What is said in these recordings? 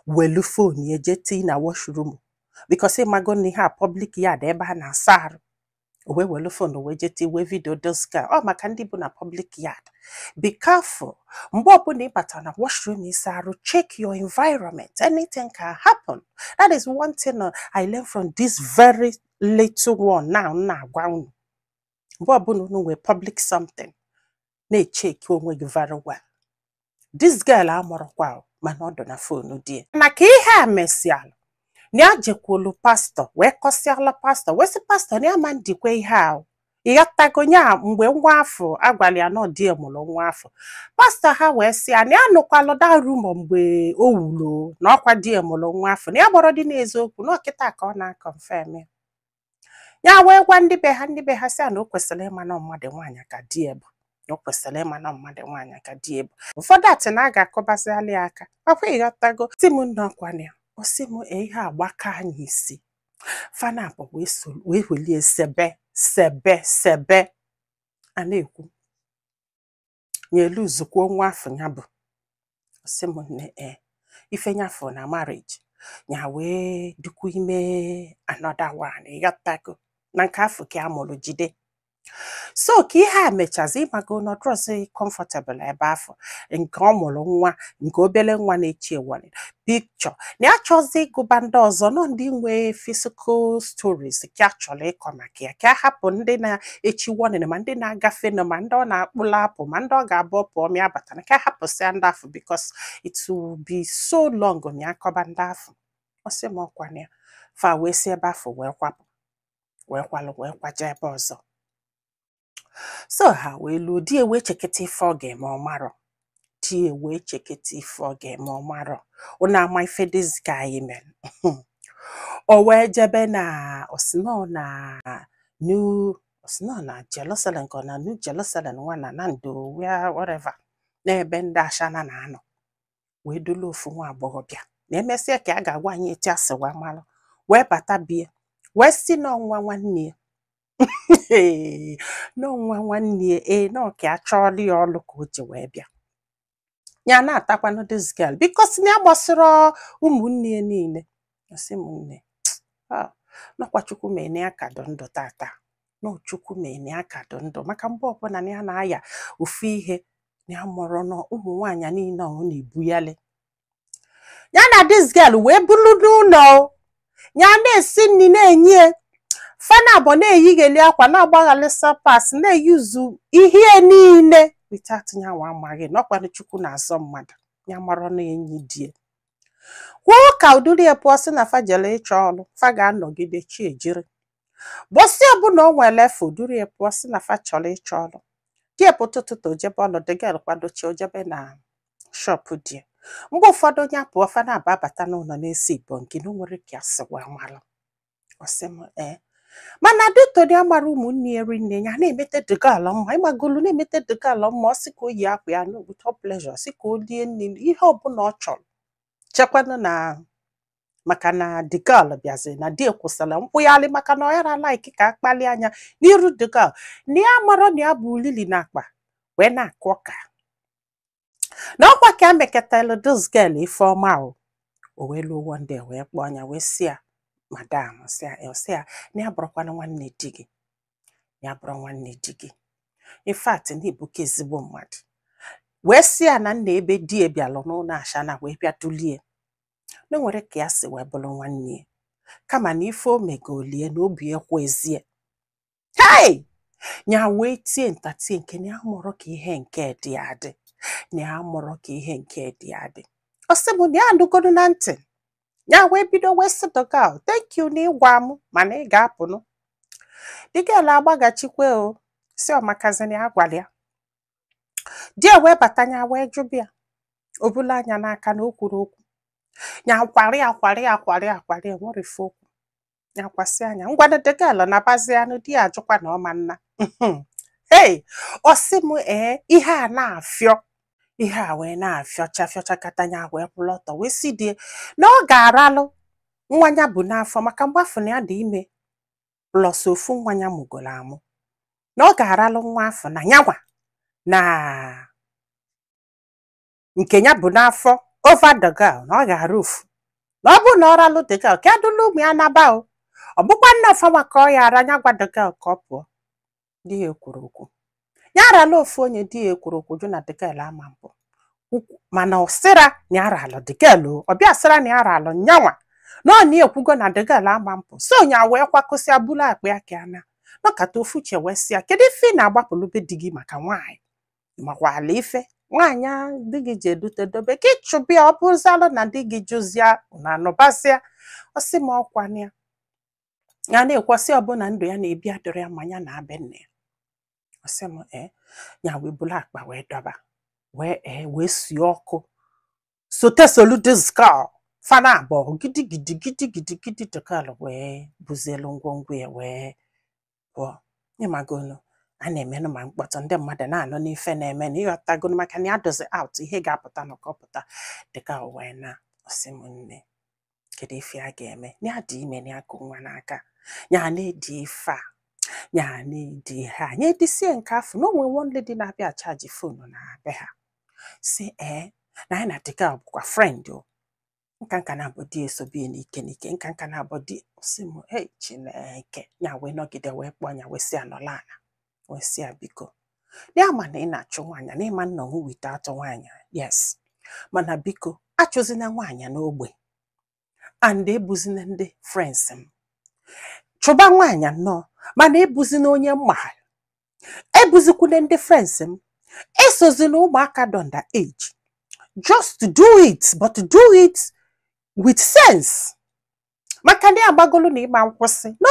welu phone ya jeti na washroom because ịmago na ihe a public yard ebe a na-asa arụ. We welu phone we jeti we video doska ọ maka ndị bụ na public yard. Be careful. Mgbe ọbụla ịbata na washroom ịsa arụ, check your environment. Anything can happen. That is one thing I learned from this very little one now na-agwa unu. Mgbe ọbụla unu nwee public something, na-check onwe gị very well. This girl amụrụkwa mana ọ dị na phone die. Maka ihe a mesialụ, na ya jekwulu pastor wee kọsiala pastor wee sị pastor na ya ma ndikwe ihe ahụ. Ịghọtago nya mgbe nwa afọ agwala ya na die mụrụ nwa afọ. Pastor ha wee sị ya na ya nụkwalụ da rumor mgbe o wulo na ọkwa die mụrụ nwa afọ na ya gbọrọ dị n'eziokwu na ọkịta ka ọ na-confirm ya. Ya wee gwa ndị be ha sị na o kwesịrị ịma na mmadụ nwaanyị ka die bụ. O kwesịrị ịma na mmadụ nwaanyị ka die bụ. Ụfọdụ atị na a ga-akọbazali aka. Ọkwa ịghọtago ti m nnọkwana ya. O si m ihe agbaka anyị isi. Fana abụ wee welie sebe a na-ekwu nyelu zukwo nwa afọ ya bụ. O si m nne ife nyafọ na marriage nya wee dukwu ime another one. Ịghọtago na nke afọ ka amụrụ jide. So ka ihe a mechazi ịmago na ọdrọsị comfortable ebe afọ nke ọ mụrụ nwa nke obele nwa na-echi ewere picture na ya chọzi ịgụba ndị ọzọ nọ ndị nwee physical stories ka a chọrọ ịkọ maka ya ka a hapụ ndị na-echi warning ma ndị na-agafe na ma ndị ọ na-akpụla apụ ma ndị ọ ga-abụ pụọ ma ya batana ka a hapụsịa ndị afọ because it will be so long ma ya kọba ndị afọ. Ọ sị m ọkwana ya fa wee si ebe afọ wee kwapụ wee kwaje ebe ọzọ. So ha wee luo di wee cheketa ife ọ ga-eme ọmarọ. Di wee cheketa ife ọ ga-eme ọmarọ. Ọ na-ama ife dis guy mere. O wee jebe na osino na Jerusalem ka na New Jerusalem nwa na Nando whatever n'ebe ndị Ashana na-anọ. Wee dulu ofu nwa agbọghọbịa. Na emesịa ka a ga-agwa anyị etu asị wee malụ. Wee bata bie. Wee si n'ọnwa nwanne ya. No nwanne no ka achọọli ya ọlụ ka o ji wee bịa. Ya na-atakwanụ this girl because na agbasịrị ụmụnne ya niile. O si m nne nọkwa Chukwu mene ya ka dụ ndụ tata. No Chukwu mene ya ka dụ ndụ maka mgbe ọbụla na ya na-aya ofu ihe na ya mụrụ na ụmụ nwaanyị niile ọ na-ebu yali. Ya na this girl wee bulu n'ụlọ ya na-esi nri na-enye Fana bụ na-eyigheli akwa na-agbaghalị sapas na-eyuzu ihe niile without nyanwa amaghị n'ọkwanụ Chukwu na-azọ mmadụ ya mara na enyi die. Kwuo ka udiri ya pụọ sị na fa jele ịchọ ọrụ fa ga-anọgide chi ejiri. Bọsị ọbụla o nwere efe udiri ya pụọ sị na fa chọrọ ịchọ ọrụ. Die pụtụtụtụ ojebe ọrụ dị gel kwadochi ojebe na shop die. Mgbe ụfọdụ onye apụọ fa na-ababata n'ụlọ na-esi Igbo nke na o nwere ka asị wee malụ. Ọ sị m mana dutoni amara ụmụnne ya rinne ya na-emete dịgala mma ịmagolu na-emete dịgala mma ọ sị ka o yi akwa ya with all pleasure sị ka o lie nri ihe ọbụla ọ chọrọ chekwanụ na maka na dịgal bịazi na di kwụsịrị mkpụgharị maka na ọ yara like ka akpali anya n'iru dịgal na ya mara na ya bụ lili na akpa wee na-akụ ọka na ọkwa ka emekọtala this girl ife ọma o wee luo one day wee kpọọ anya wee sị ya Madam, say, na abrokwana nwanne di gị. Ya bro nwanne di gị. In fact, ndị bụ ka ezigbo mmadụ. Wee sị ya na nna ebe di ebialụ n'ụlọ Ashana wee bịa dulie. Na nwere ka ya si wee bụrụ nwanne. Kama na ife o megolie na obi ekwe ezie. Hey! Nya wee tie ntatie nke na amụrụ ka ihe nke dị adị. Na amụrụ ka ihe nke dị adị. Ọ sị m na ya anụgodu na ntị. Ya wee bido wee sị the girl, thank you na ịgwa m mana ị ga-apụnụ. The girl agbagachikwe o si ọmakazini agwala ya. Di wee batanya wee jụbịa. O bulu anya n'aka na o kwuru okwu. Nya kwari nwere ife okwu. Nya kwasị anya ngwado the girl na bazi anụ di ajụkwa na ọma nna. Hey, ọ sị m ihe a na-afịọ. Ihe a wee na-afịọcha katanya wee kwụrụ ọtọ wee si die na ọ ga-aralụ nwanya bụ n'afọ maka mgbafọ na ya dị ime plus ofu nwanya mụgoro amụ na ọ ga-aralụ nwa afọ na nyanwa na nke ya bụ n'afọ over the girl na ọ ga-arụfu na ọ bụ na ọ ralụ the girl ka edula ụmụ ya naba o ọ bụkwa nna ọfama ka ọ yara anya gwa the girl ka ọ pụọ di ya ekwuru okwu ya arala ofu onye di ya ekwuru okwu jụ na the girl ama mpụ mana ọ sịra na ya aralụ the girl ọ bịa sịra na ya aralụ nyanwa na ọ na-ekwugo na the girl ama mpụ so onye wee kwakọsịa bulu akpa ya ka ya na nọkata ofu che wee sịa kedu ife ị na-agbapụlụ be di gị maka nwaanyị makwala ife nwaanyị di gị ji edute dobe ka ịchụbịa ọ bụzalụ na di gị jụzịa na anụbasịa ọsị ma ọkwa ya na-ekwasị ọbụna ndụ ya na-ebi adịrị ya ma ya na abịa nne ya ọsị m ya wee bulu akpa wee dọba wee sie ọkụ sote soludizkal fana abụọ gidigidi dịkal wee buzielu ngwongwo ya wee pụọ ịmagonu a na-emenụ ma mkpọtụ ndị mmadụ na-anọ n'ife na-eme na ịghọtagonu maka na ya dozi out ihe ga-apụta na ọkọpụta dịka wee na ọsị m nne kedu ife a ga-eme ya dị ime na ya kụ nwa n'aka ya na-edi ife a ya na-edi ha anyị edisie nke afọ na onwe one lady na-abịa chaji fonu na be ha si na anyị na dịka bụkwa friend o nka na-abụ di esobie n'ike nka na-abụ di ọsị m Chineke ya wee nọgide wee kpọọ ya wee si anọla ana wee si biko ya ma na ị na-achụ nwaanyị na ịma nna ọnwụ wite atụ nwaanyị yes mana biko achụzina nwaanyị n'ogbe and ebuzina ndị friends m chụba nwaanyị nnọọ mana ebuzina onye mma ebuzikwune ndị friends m esozina ụmụaka dị under age just do it but do it with sense maka ndị agbagolu na ịma nkwụsị no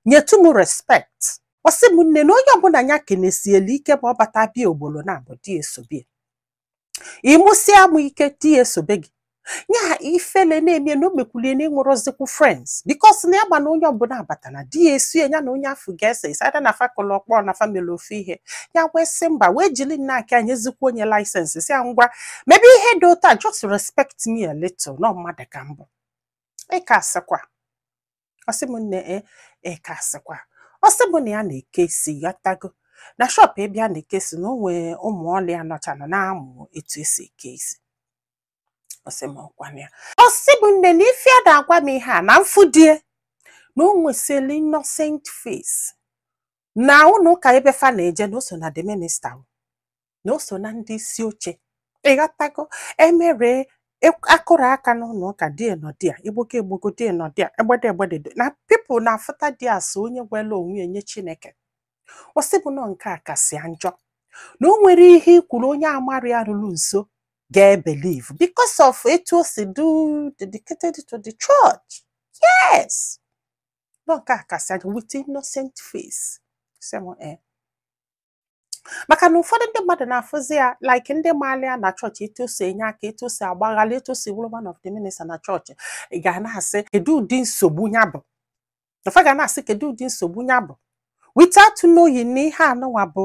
nyetu m respect ọsị m nne na onye ọbụla ya kenesiela ike ma ọ bata bịa ogbolo na abụ di esobie ịmụsịa m ike di esobe gị nya ifele na-eme na o mekwulie na ịnwụrụzikwu friends because na ya na onye ọbụla abata na di esie ya na onye afọ ga-ese isada na fakụlụ ọkpọ na famili ofu ihe ya wee sị mba wee jiri nna aka anyị ezikwa onye license si ya ngwa maybe ihe dị ụta just respect me a little no mmadụ ka mbụ ịka asịkwa ọsị m nne ịka asịkwa ọsị m na ya na-eke isi ghọtago na shop ebe a na-eke isi na o nwee ụmụ ọlụ ya nọchanụ na-amụ etu esi eke isi ọsị m ọkwa ya ọsị m nne na ife a na-agwa m ihe a na mfudie na o nwesịrị innocent face na ụlọ ụka ebe fa na-eje na o so na the minister na o so na ndị isi oche ịghọtago emere akụrụ aka n'ụlọ ụka die nọdịa egbogo die nọdịa egbede na pipụl na-afụta di asụ onye gwela onwe nye Chineke ọsị bụ nọ nke a kasị njọ na o nwere ihe ikwuru onye amara arụrụ nso ga-ebelieve because of etu o si do dedicated to the church yes nọ nke a kasị njọ with innocent face maka na ụfọdụ ndị mmadụ na-afụzi ya like ndị maala ya na chọọchị etu o si enye aka etu o si agbaghalị etu o si bụrụ one of the minister na chọọchị ị ga na-asị kedu ụdị nsogbu ya bụ ga na-asị kedu ụdị nsogbu ya bụ without knowing na ihe anụnwa bụ